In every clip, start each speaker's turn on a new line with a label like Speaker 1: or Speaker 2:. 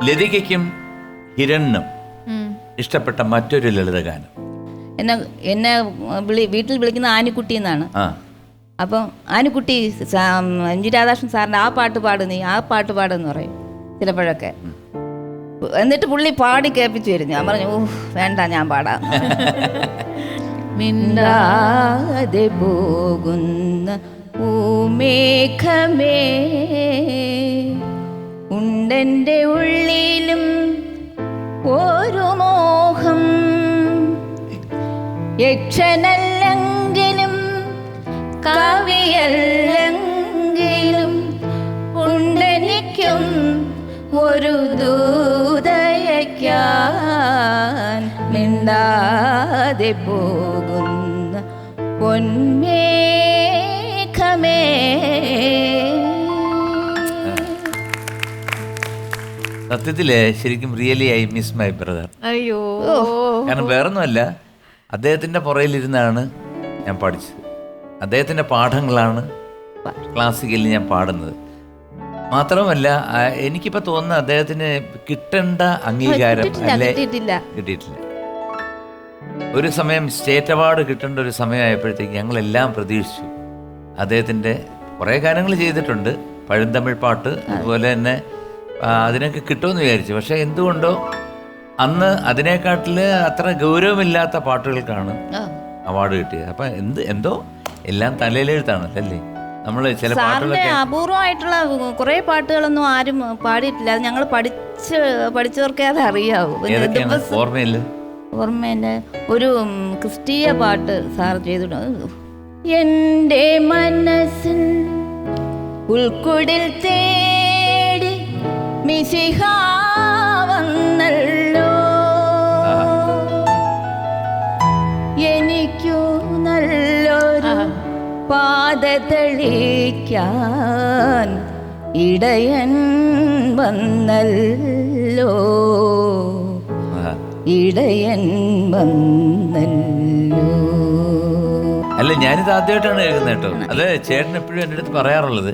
Speaker 1: ലതികയ്ക്കും ഹിരണിനും ഇഷ്ടപ്പെട്ട മറ്റൊരു ലളിതഗാനം.
Speaker 2: എന്നെ വീട്ടിൽ വിളിക്കുന്ന ആനിക്കുട്ടി എന്നാണ്. അപ്പം ആനിക്കുട്ടി എം.ജി. രാധാകൃഷ്ണൻ സാറിൻ്റെ ആ പാട്ട് പാട്, നീ ആ പാട്ട് പാടെന്ന് പറയും ചിലപ്പോഴൊക്കെ. എന്നിട്ട് പുള്ളി പാടി കേൾപ്പിച്ചു വരും. ഞാൻ പറഞ്ഞു, വേണ്ട, ഞാൻ പാടാം. മിണ്ടാതെ പോകുന്ന പൂമേഘമേ, ഉണ്ടെൻ്റെ ഉള്ളിലും ഒരു മോഹം, യക്ഷനല്ലെങ്കിലും കവിയല്ലെങ്കിലും ഉണ്ടെനിക്കും ഒരു ദൂതയയ്ക്കാൻ. മിണ്ടാതെ പോകുന്ന പൊന്മേഘമേ.
Speaker 1: സത്യത്തില് ശരിക്കും really I miss my brother.
Speaker 3: അയ്യോ,
Speaker 1: കാരണം വേറൊന്നുമല്ല, അദ്ദേഹത്തിൻ്റെ പുറയിലിരുന്നാണ് ഞാൻ പഠിച്ചത്. അദ്ദേഹത്തിൻ്റെ പാഠങ്ങളാണ് ക്ലാസിക്കലിൽ ഞാൻ പാടുന്നത്. മാത്രമല്ല എനിക്കിപ്പോൾ തോന്നുന്നു അദ്ദേഹത്തിന് കിട്ടേണ്ട അംഗീകാരം കിട്ടിയിട്ടില്ല. ഒരു സമയം സ്റ്റേറ്റ് അവാർഡ് കിട്ടേണ്ട ഒരു സമയമായപ്പോഴത്തേക്ക് ഞങ്ങളെല്ലാം പ്രതീക്ഷിച്ചു. അദ്ദേഹത്തിൻ്റെ കുറേ ഗാനങ്ങൾ ചെയ്തിട്ടുണ്ട്, പഴന്തമിഴ് പാട്ട്, അതുപോലെ തന്നെ അതിനൊക്കെ കിട്ടുമെന്ന് വിചാരിച്ചു. പക്ഷേ എന്തുകൊണ്ടോ അന്ന് അതിനെക്കാട്ടിൽ അത്ര ഗൗരവമില്ലാത്ത പാട്ടുകൾക്കാണ് അവാർഡ് കിട്ടിയത്. അപ്പം എന്തോ എല്ലാം തലയിലെഴുത്താണ് അല്ലേ. നമ്മൾ ചില പാട്ടുകളൊക്കെ
Speaker 2: അപൂർവമായിട്ടുള്ള കുറേ പാട്ടുകളൊന്നും ആരും പാടിയിട്ടില്ല. അത് ഞങ്ങൾ പഠിച്ചവർക്കേ അത് അറിയാവൂ. ഓർമ്മയില്ല. ഒരു ക്രിസ്തീയ പാട്ട് സാർ ചെയ്തിട്ടുണ്ട്. എൻ്റെ മനസ്സിൻ ഉൾക്കുടിൽ തേടി മിശിഹ വന്നല്ലോ, എനിക്കു നല്ലൊരു പാത തെളിക്കാൻ ഇടയൻ വന്നല്ലോ, ഇടയൻ വന്നല്ലോ.
Speaker 1: അല്ല, ഞാനിത് ആദ്യമായിട്ടാണ് കേൾക്കുന്നത് കേട്ടോ. അത് ചേട്ടൻ എപ്പോഴും എൻ്റെ അടുത്ത് പറയാറുള്ളത്,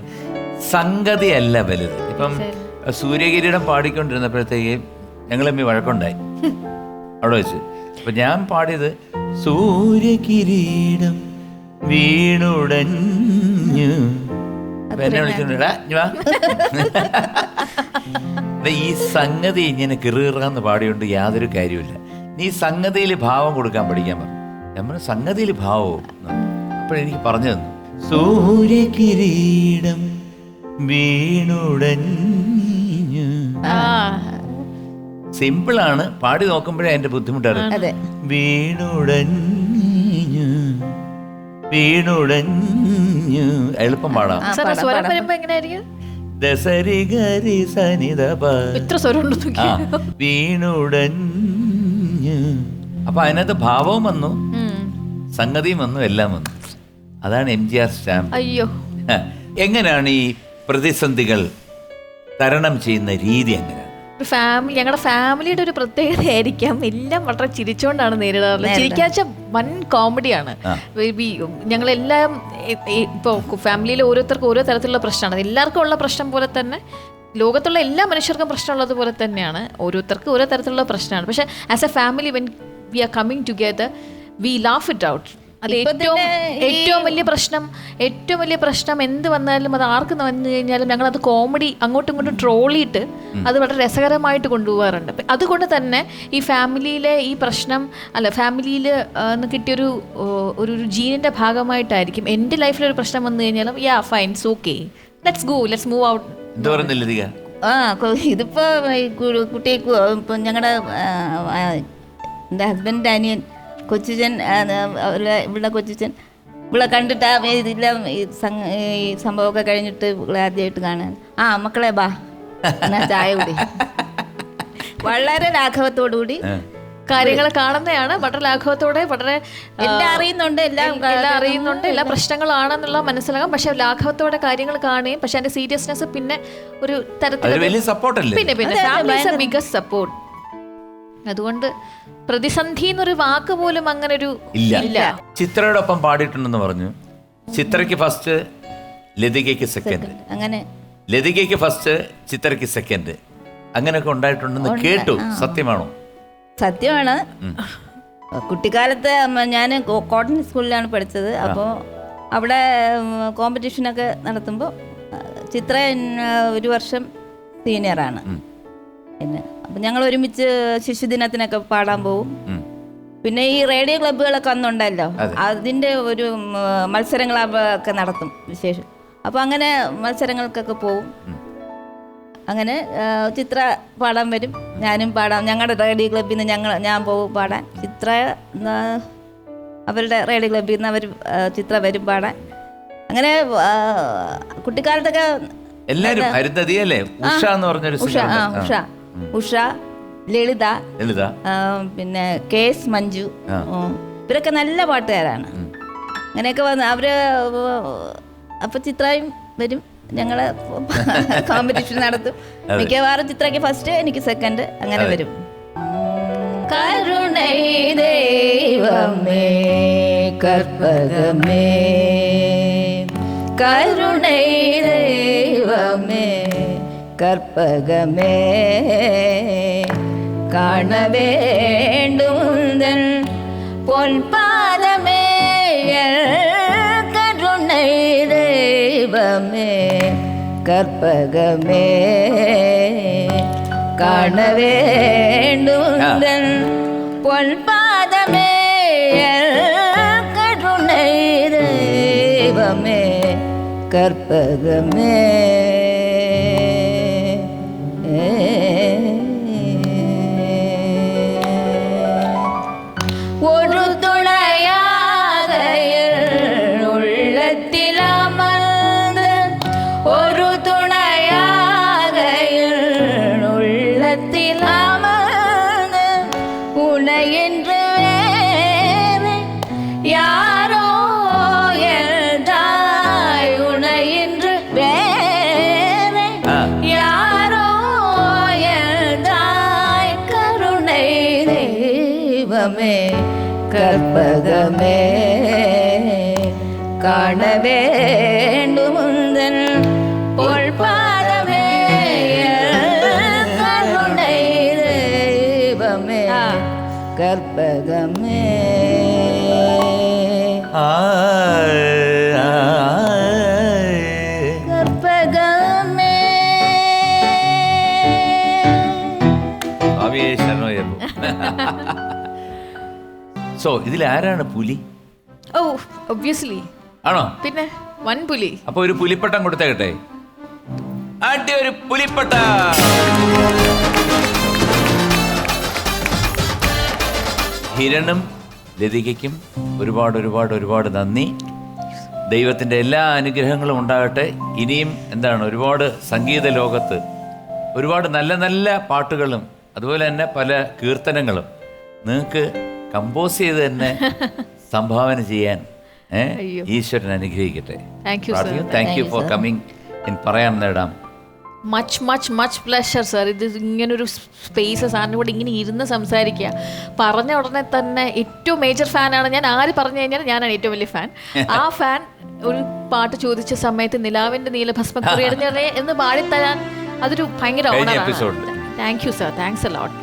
Speaker 1: സംഗതി അല്ല വലുത്. ഇപ്പം സൂര്യകിരീടം പാടിക്കൊണ്ടിരുന്നപ്പോഴത്തേക്ക് ഞങ്ങൾ തമ്മിൽ വഴക്കുണ്ടായി അവിടെ വെച്ച്. അപ്പൊ ഞാൻ പാടിയത് സൂര്യകിരീടം വീണുടഞ്ഞു, എന്നെ വിളിച്ചിട്ടുണ്ടാ. ഈ സംഗതി ഇങ്ങനെ കിറുകിറാന്ന് പാടിയോണ്ട് യാതൊരു കാര്യമില്ല. നീ സംഗതിയിൽ ഭാവം കൊടുക്കാൻ പഠിക്കാൻ പറഞ്ഞു. നമ്മൾ സംഗതിയിൽ ഭാവവും അപ്പോഴെനിക്ക് പറഞ്ഞു തന്നു, സൂര്യകിരീടം വീണുടഞ്ഞു. സിമ്പിളാണ്, പാടി നോക്കുമ്പോഴേ അതിന്റെ ബുദ്ധിമുട്ടാണ്. വീണുടഞ്ഞു വീണുടഞ്ഞു എളുപ്പം പാടാം. വീണുടഞ്ഞു. അപ്പൊ അതിനകത്ത് ഭാവവും വന്നു, സംഗതിയും വന്നു, എല്ലാം വന്നു. അതാണ് എം.ജി.ആർ. സ്റ്റാമ്പ്.
Speaker 3: അയ്യോ,
Speaker 1: എങ്ങനെയാണ് ഈ പ്രതിസന്ധികൾ തരണം ചെയ്യുന്ന രീതി? എങ്ങനെയാണ്?
Speaker 3: ഞങ്ങളുടെ ഫാമിലിയുടെ ഒരു പ്രത്യേകതയായിരിക്കാം, എല്ലാം വളരെ ചിരിച്ചോണ്ടാണ് നേരിടാറുള്ളത്. ചിരിക്കാച്ച വൻ കോമഡിയാണ്. ഞങ്ങളെല്ലാം ഇപ്പോൾ ഫാമിലിയിൽ ഓരോരുത്തർക്കും ഓരോ തരത്തിലുള്ള പ്രശ്നമാണ്. എല്ലാവർക്കും ഉള്ള പ്രശ്നം പോലെ തന്നെ ലോകത്തുള്ള എല്ലാ മനുഷ്യർക്കും പ്രശ്നമുള്ളത് പോലെ തന്നെയാണ് ഓരോരുത്തർക്കും ഓരോ തരത്തിലുള്ള പ്രശ്നമാണ്. പക്ഷെ as A family when we are coming together V laugh it out. അത് ഏറ്റവും വലിയ പ്രശ്നം എന്ത് വന്നാലും, അത് ആർക്ക് വന്നു കഴിഞ്ഞാലും ഞങ്ങളത് കോമഡി അങ്ങോട്ടും ഇങ്ങോട്ടും ട്രോളിയിട്ട് അത് വളരെ രസകരമായിട്ട് കൊണ്ടുപോകാറുണ്ട്. അതുകൊണ്ട് തന്നെ ഈ ഫാമിലിയിലെ ഈ പ്രശ്നം ഫാമിലിയിൽ കിട്ടിയൊരു ഒരു ജീനിന്റെ ഭാഗമായിട്ടായിരിക്കും എൻ്റെ ലൈഫിലൊരു പ്രശ്നം വന്നു കഴിഞ്ഞാലും യാ fine, it's okay, let's go, let's move out.
Speaker 2: ഇതിപ്പോ കുട്ടിക്ക് ഇപ്പം ഞങ്ങളുടെ എൻ്റെ ഹസ്ബൻഡിൻ്റെ അനിയൻ കൊച്ചുചൻ, ഇവിടെ കൊച്ചുചൻ ഇവിടെ കണ്ടിട്ട് ഇതെല്ലാം ഈ സംഭവമൊക്കെ കഴിഞ്ഞിട്ട് ഇവിടെ ആദ്യമായിട്ട് കാണാൻ, മക്കളെ ബാ എന്നാ ചായ കൂടി, വളരെ ലാഘവത്തോടുകൂടി
Speaker 3: കാര്യങ്ങൾ കാണുന്നതാണ്. വളരെ ലാഘവത്തോടെ, വളരെ
Speaker 2: എല്ലാം അറിയുന്നുണ്ട്, എല്ലാം
Speaker 3: അറിയുന്നുണ്ട്, എല്ലാ പ്രശ്നങ്ങളാണെന്നുള്ള മനസ്സിലാകാം. പക്ഷെ ലാഘവത്തോടെ കാര്യങ്ങൾ കാണുകയും പക്ഷെ അതിന്റെ സീരിയസ്നെസ് പിന്നെ ഒരു തരത്തിൽ പിന്നെ ബിഗസ്റ്റ് സപ്പോർട്ട്. അതുകൊണ്ട് പ്രതിസന്ധി എന്നൊരു വാക്ക് പോലും അങ്ങനെ ഒരു ഇല്ല.
Speaker 1: ചിത്രയോടൊപ്പം പാടിയിട്ടുണ്ടെന്ന് പറഞ്ഞു. ചിത്രയ്ക്ക് ഫസ്റ്റ്, ലതികയ്ക്ക് സെക്കൻഡ്.
Speaker 2: അങ്ങനെ
Speaker 1: ലതികയ്ക്ക് ഫസ്റ്റ്, ചിത്രയ്ക്ക് സെക്കൻഡ്. അങ്ങനെയൊക്കെ ഉണ്ടായിട്ടുണ്ടെന്ന് കേട്ടു. സത്യമാണോ?
Speaker 2: സത്യമാണ്. കുട്ടിക്കാലത്ത് ഞാൻ കോട്ടൺ സ്കൂളിലാണ് പഠിച്ചത്. അപ്പോൾ അവിടെ കോമ്പറ്റീഷനൊക്കെ നടത്തുമ്പോൾ ചിത്ര ഒരു വർഷം സീനിയറാണ്. പിന്നെ അപ്പം ഞങ്ങൾ ഒരുമിച്ച് ശിശുദിനത്തിനൊക്കെ പാടാൻ പോവും. പിന്നെ ഈ റേഡിയോ ക്ലബ്ബുകളൊക്കെ അന്നുണ്ടല്ലോ, അതിൻ്റെ ഒരു മത്സരങ്ങളൊക്കെ നടത്തും വിശേഷം. അപ്പോൾ അങ്ങനെ മത്സരങ്ങൾക്കൊക്കെ പോവും. അങ്ങനെ ചിത്ര പാടാൻ വരും, ഞാനും പാടാം. ഞങ്ങളുടെ റേഡിയോ ക്ലബ്ബിൽ നിന്ന് ഞാൻ പോകും പാടാൻ. ചിത്ര അവരുടെ റേഡിയോ ക്ലബ്ബിൽ നിന്ന് ചിത്ര വരും പാടാൻ. അങ്ങനെ കുട്ടിക്കാലത്തൊക്കെ
Speaker 1: എല്ലാരും അരുന്ധതി അല്ലേ, ഉഷ എന്ന് പറഞ്ഞൊരു
Speaker 2: ഉഷ, ലളിത, പിന്നെ KS മഞ്ജു, ഇവരൊക്കെ നല്ല പാട്ടുകാരാണ്. അങ്ങനെയൊക്കെ വന്ന് അവര് അപ്പൊ ചിത്രയും വരും, ഞങ്ങള് കോമ്പറ്റീഷൻ നടത്തും. മിക്കവാറും ചിത്രയ്ക്ക് ഫസ്റ്റ്, എനിക്ക് സെക്കൻഡ്, അങ്ങനെ വരും. കരുണൈ ദൈവമേ കർപ്പകമേ, കരുണൈ ദൈവമേ കർപ്പകമേ, കാണവേണ്ടുന്തൻ പൊൻപാദമേ, കരുണൈ ദൈവമേ കർപ്പകമേ, കാണവേണ്ടുന്തൻ പൊൻപാദമേ, കരുണൈ ദൈവമേ കർപ്പകമേ. ഒരു തുണയാകയിൽ ഉള്ളത്തിലമർന്ന്, ഒരു തുണയാകയിൽ ഉള്ളത്തിലമർന്ന്, ഉണയെன்று யாரோ எழுதாய், உனையின்று வேறே யாரோ எழுதாய், கருணை தெய்வமே கற்பகமே, காண வேண்டும் உந்தன் பொற்பாதமே, கருணை தெய்வமே கற்பகமே. കർപ്പകമേ.
Speaker 1: സോ ഇതിൽ ആരാണ് പുലി?
Speaker 3: ഓ ഒബ്വിയസ്ലി
Speaker 1: ആണോ?
Speaker 3: പിന്നെ വൻ പുലി.
Speaker 1: അപ്പൊ ഒരു പുലിപ്പട്ടം കൊടുത്തേക്കട്ടെ. ആദ്യ ഒരു പുലിപ്പട്ട. ഹിരണും ലതികയ്ക്കും ഒരുപാട് ഒരുപാട് ഒരുപാട് നന്ദി. ദൈവത്തിൻ്റെ എല്ലാ അനുഗ്രഹങ്ങളും ഉണ്ടാകട്ടെ. ഇനിയും എന്താണ്, ഒരുപാട് സംഗീത ലോകത്ത് ഒരുപാട് നല്ല നല്ല പാട്ടുകളും അതുപോലെ തന്നെ പല കീർത്തനങ്ങളും നിങ്ങൾക്ക് കമ്പോസ് ചെയ്ത് തന്നെ സംഭാവന ചെയ്യാൻ ഈശ്വരൻ അനുഗ്രഹിക്കട്ടെ. Thank you for coming in പറയാൻ നേടാം.
Speaker 3: Much much much pleasure sir. ഇത് ഇങ്ങനൊരു സ്പേസ് സാറിന് കൂടെ ഇങ്ങനെ ഇരുന്ന് സംസാരിക്കുക. പറഞ്ഞ ഉടനെ തന്നെ ഏറ്റവും മേജർ ഫാനാണ് ഞാൻ. ആര് പറഞ്ഞു കഴിഞ്ഞാൽ ഞാനാണ് ഏറ്റവും വലിയ ഫാൻ. ആ ഫാൻ ഒരു പാട്ട് ചോദിച്ച സമയത്ത് നിലാവിൻ്റെ നീലഭസ്മക്കുറിയടഞ്ഞേ എന്ന് പാടിത്തരാൻ അതൊരു ഭയങ്കര ഓണറാണ്. Thank you sir, thanks a lot.